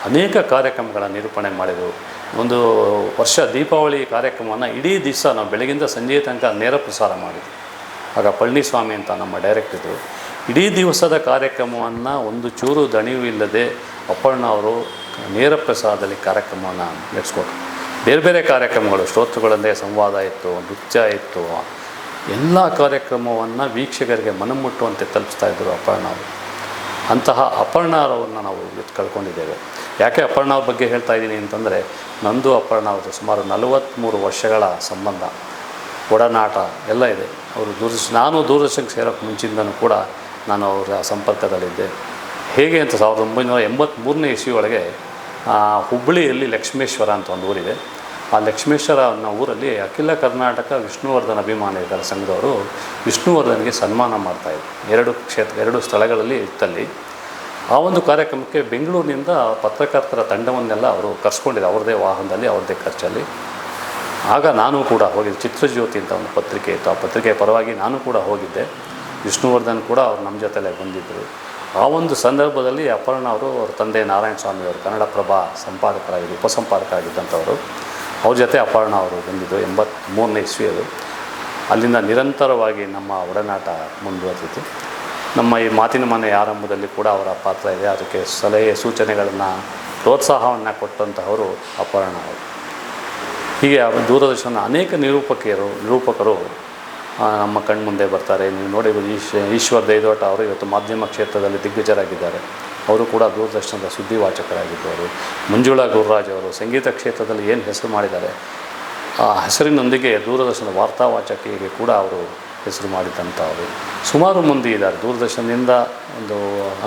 ಅನೇಕ ಕಾರ್ಯಕ್ರಮಗಳ ನಿರೂಪಣೆ ಮಾಡಿದರು. ಒಂದು ವರ್ಷ ದೀಪಾವಳಿ ಕಾರ್ಯಕ್ರಮವನ್ನು ಇಡೀ ದಿವಸ ನಾವು ಬೆಳಗಿಂದ ಸಂಜೆ ತನಕ ನೇರ ಪ್ರಸಾರ ಮಾಡಿದ್ವಿ. ಆಗ ಪಳನಿಸ್ವಾಮಿ ಅಂತ ನಮ್ಮ ಡೈರೆಕ್ಟರು ಇಡೀ ದಿವಸದ ಕಾರ್ಯಕ್ರಮವನ್ನು ಒಂದು ಚೂರು ದಣಿವು ಇಲ್ಲದೆ ಅಪರ್ಣ ಅವರು ನೇರ ಪ್ರಸಾರದಲ್ಲಿ ಕಾರ್ಯಕ್ರಮವನ್ನು ನಡೆಸ್ಕೊಟ್ರು. ಬೇರೆ ಬೇರೆ ಕಾರ್ಯಕ್ರಮಗಳು, ಶ್ರೋತೃಗಳಲ್ಲೇ ಸಂವಾದ ಇತ್ತು, ನೃತ್ಯ ಇತ್ತು, ಎಲ್ಲ ಕಾರ್ಯಕ್ರಮವನ್ನು ವೀಕ್ಷಕರಿಗೆ ಮನಮುಟ್ಟುವಂತೆ ತಲುಪಿಸ್ತಾಯಿದ್ರು ಅಪರ್ಣವರು. ಅಂತಹ ಅಪರ್ಣರವ್ರನ್ನ ನಾವು ಕಳ್ಕೊಂಡಿದ್ದೇವೆ. ಯಾಕೆ ಅಪರ್ಣವ್ರ ಬಗ್ಗೆ ಹೇಳ್ತಾ ಇದ್ದೀನಿ ಅಂತಂದರೆ, ನಂದು ಅಪರ್ಣ ಅವರು ಸುಮಾರು 43 ವರ್ಷಗಳ ಸಂಬಂಧ, ಒಡನಾಟ ಎಲ್ಲ ಇದೆ. ಅವರು ನಾನು ದೂರದರ್ಶನಕ್ಕೆ ಸೇರೋಕ್ಕೆ ಮುಂಚಿಂದನೂ ಕೂಡ ನಾನು ಅವರ ಸಂಪರ್ಕದಲ್ಲಿದ್ದೆ. ಹೇಗೆ ಅಂತ 1983ನೇ ಇಸ್ವಿ ಒಳಗೆ ಹುಬ್ಬಳ್ಳಿಯಲ್ಲಿ ಲಕ್ಷ್ಮೇಶ್ವರ ಅಂತ ಒಂದು ಊರಿದೆ. ಆ ಲಕ್ಷ್ಮೇಶ್ವರ ಅನ್ನೋ ಊರಲ್ಲಿ ಅಖಿಲ ಕರ್ನಾಟಕ ವಿಷ್ಣುವರ್ಧನ ಅಭಿಮಾನಿಗಳ ಸಂಘದವರು ವಿಷ್ಣುವರ್ಧನ್ಗೆ ಸನ್ಮಾನ ಮಾಡ್ತಾಯಿದ್ರು. 2 ಸ್ಥಳಗಳಲ್ಲಿ ಇತ್ತಲ್ಲಿ. ಆ ಒಂದು ಕಾರ್ಯಕ್ರಮಕ್ಕೆ ಬೆಂಗಳೂರಿನಿಂದ ಪತ್ರಕರ್ತರ ತಂಡವನ್ನೆಲ್ಲ ಅವರು ಕರೆಸ್ಕೊಂಡಿದ್ದೆ, ಅವ್ರದ್ದೇ ವಾಹನದಲ್ಲಿ, ಅವ್ರದ್ದೇ ಖರ್ಚಲ್ಲಿ. ಆಗ ನಾನು ಕೂಡ ಹೋಗಿದ್ದೆ. ಚಿತ್ರಜ್ಯೋತಿ ಅಂತ ಒಂದು ಪತ್ರಿಕೆ ಇತ್ತು, ಆ ಪತ್ರಿಕೆಯ ಪರವಾಗಿ ನಾನು ಕೂಡ ಹೋಗಿದ್ದೆ. ವಿಷ್ಣುವರ್ಧನ್ ಕೂಡ ಅವ್ರು ನಮ್ಮ ಜೊತೆಲೇ ಬಂದಿದ್ದರು. ಆ ಒಂದು ಸಂದರ್ಭದಲ್ಲಿ ಅಪರ್ಣ ಅವರು, ಅವ್ರ ತಂದೆ ನಾರಾಯಣ ಸ್ವಾಮಿಯವರು ಕನ್ನಡಪ್ರಭ ಉಪಸಂಪಾದಕರಾಗಿದ್ದಂಥವರು, ಅವ್ರ ಜೊತೆ ಅಪರ್ಣ ಅವರು ಬಂದಿದ್ದರು. 83ನೇ ಇಸ್ವಿಯದು. ಅಲ್ಲಿಂದ ನಿರಂತರವಾಗಿ ನಮ್ಮ ಒಡನಾಟ ಮುಂದುವರೆದಿತ್ತು. ನಮ್ಮ ಈ ಮಾತಿನ ಮನೆ ಆರಂಭದಲ್ಲಿ ಕೂಡ ಅವರ ಪಾತ್ರ ಇದೆ. ಅದಕ್ಕೆ ಸಲಹೆ ಸೂಚನೆಗಳನ್ನು, ಪ್ರೋತ್ಸಾಹವನ್ನು ಕೊಟ್ಟಂತಹವರು ಅಪರ್ಣ ಅವರು. ಹೀಗೆ ದೂರದರ್ಶನ ಅನೇಕ ನಿರೂಪಕರು ನಮ್ಮ ಕಣ್ಮುಂದೆ ಬರ್ತಾರೆ. ನೀವು ನೋಡಿರ್ಬೋದು, ಈಶ್ವರ್ ದೈದೋಟ ಅವರು ಇವತ್ತು ಮಾಧ್ಯಮ ಕ್ಷೇತ್ರದಲ್ಲಿ ದಿಗ್ಗಜರಾಗಿದ್ದಾರೆ. ಅವರು ಕೂಡ ದೂರದರ್ಶನದ ಸುದ್ದಿವಾಚಕರಾಗಿದ್ದವರು. ಮಂಜುಳಾ ಗುರುರಾಜ್ ಅವರು ಸಂಗೀತ ಕ್ಷೇತ್ರದಲ್ಲಿ ಏನು ಹೆಸರು ಮಾಡಿದ್ದಾರೆ, ಆ ಹೆಸರಿನೊಂದಿಗೆ ದೂರದರ್ಶನದ ವಾರ್ತಾವಾಚಕಿಗೆ ಕೂಡ ಅವರು ಹೆಸರು ಮಾಡಿದಂಥವರು. ಸುಮಾರು ಮಂದಿ ಇದ್ದಾರೆ ದೂರದರ್ಶನದಿಂದ ಒಂದು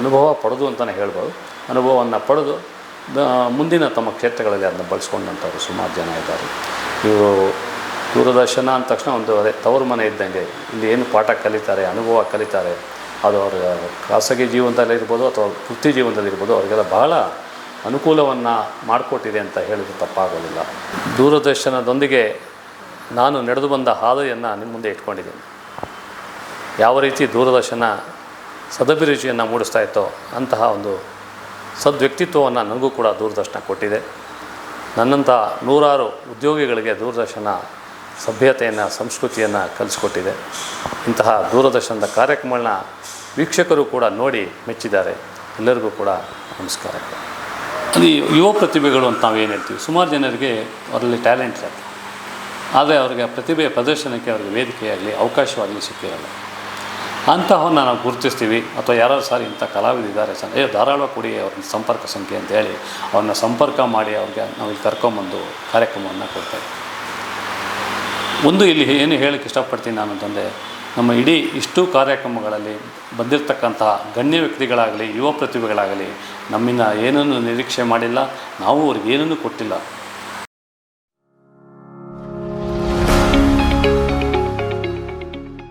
ಅನುಭವ ಪಡೆದು ಅಂತಲೇ ಹೇಳ್ಬೋದು. ಅನುಭವವನ್ನು ಪಡೆದು ಮುಂದಿನ ತಮ್ಮ ಕ್ಷೇತ್ರಗಳಲ್ಲಿ ಅದನ್ನು ಬಳಸ್ಕೊಂಡಂಥವ್ರು ಸುಮಾರು ಜನ ಇದ್ದಾರೆ. ಇವರು ದೂರದರ್ಶನ ಅಂದ ತಕ್ಷಣ ಒಂದು ತವರು ಮನೆ ಇದ್ದಂಗೆ. ಇಲ್ಲಿ ಏನು ಪಾಠ ಕಲಿತಾರೆ, ಅನುಭವ ಕಲಿತಾರೆ, ಅದು ಅವರ ಖಾಸಗಿ ಜೀವನದಲ್ಲಿರ್ಬೋದು ಅಥವಾ ವೃತ್ತಿ ಜೀವನದಲ್ಲಿರ್ಬೋದು, ಅವರಿಗೆಲ್ಲ ಬಹಳ ಅನುಕೂಲವನ್ನು ಮಾಡಿಕೊಟ್ಟಿದೆ ಅಂತ ಹೇಳಿದ್ರೆ ತಪ್ಪಾಗೋದಿಲ್ಲ. ದೂರದರ್ಶನದೊಂದಿಗೆ ನಾನು ನಡೆದು ಬಂದ ಹಾದಿಯನ್ನು ನಿಮ್ಮ ಮುಂದೆ ಇಟ್ಕೊಂಡಿದ್ದೀನಿ. ಯಾವ ರೀತಿ ದೂರದರ್ಶನ ಸದಭಿರುಚಿಯನ್ನು ಮೂಡಿಸ್ತಾ ಇತ್ತೋ ಅಂತಹ ಒಂದು ಸದ್ವ್ಯಕ್ತಿತ್ವವನ್ನು ನನಗೂ ಕೂಡ ದೂರದರ್ಶನ ಕೊಟ್ಟಿದೆ. ನನ್ನಂಥ ನೂರಾರು ಉದ್ಯೋಗಿಗಳಿಗೆ ದೂರದರ್ಶನ ಸಭ್ಯತೆಯನ್ನು, ಸಂಸ್ಕೃತಿಯನ್ನು ಕಲಿಸ್ಕೊಟ್ಟಿದೆ. ಇಂತಹ ದೂರದರ್ಶನದ ಕಾರ್ಯಕ್ರಮಗಳನ್ನ ವೀಕ್ಷಕರು ಕೂಡ ನೋಡಿ ಮೆಚ್ಚಿದ್ದಾರೆ. ಎಲ್ಲರಿಗೂ ಕೂಡ ನಮಸ್ಕಾರ. ಅದು ಯುವ ಪ್ರತಿಭೆಗಳು ಅಂತ ನಾವೇನು ಹೇಳ್ತೀವಿ, ಸುಮಾರು ಜನರಿಗೆ ಅವರಲ್ಲಿ ಟ್ಯಾಲೆಂಟ್ ಇರುತ್ತೆ, ಆದರೆ ಅವರಿಗೆ ಪ್ರತಿಭೆಯ ಪ್ರದರ್ಶನಕ್ಕೆ ಅವರಿಗೆ ವೇದಿಕೆಯಾಗಲಿ ಅವಕಾಶವಾಗಲಿ ಸಿಕ್ಕಿರಲ್ಲ. ಅಂತಹವನ್ನು ನಾವು ಗುರುತಿಸ್ತೀವಿ. ಅಥವಾ ಯಾರಾದ್ರು ಸಾರಿ ಇಂಥ ಕಲಾವಿದಿದ್ದಾರೆ ಧಾರಾಳವಾಗಿ ಕೊಡಿ ಅವ್ರನ್ನ ಸಂಪರ್ಕ ಸಂಖ್ಯೆ ಅಂತೇಳಿ ಅವ್ರನ್ನ ಸಂಪರ್ಕ ಮಾಡಿ ಅವ್ರಿಗೆ ನಾವು ಇಲ್ಲಿ ಕರ್ಕೊಂಬಂದು ಕಾರ್ಯಕ್ರಮವನ್ನು ಕೊಡ್ತೇವೆ. ಒಂದು ಇಲ್ಲಿ ಏನು ಹೇಳಕ್ಕೆ ಇಷ್ಟಪಡ್ತೀನಿ ನಾನು ಅಂತಂದರೆ, ನಮ್ಮ ಇಡೀ ಇಷ್ಟು ಕಾರ್ಯಕ್ರಮಗಳಲ್ಲಿ ಬಂದಿರತಕ್ಕಂತಹ ಗಣ್ಯ ವ್ಯಕ್ತಿಗಳಾಗಲಿ ಯುವ ಪ್ರತಿಭೆಗಳಾಗಲಿ ನಮ್ಮಿಂದ ಏನನ್ನು ನಿರೀಕ್ಷೆ ಮಾಡಿಲ್ಲ, ನಾವು ಅವ್ರಿಗೆ ಏನನ್ನೂ ಕೊಟ್ಟಿಲ್ಲ.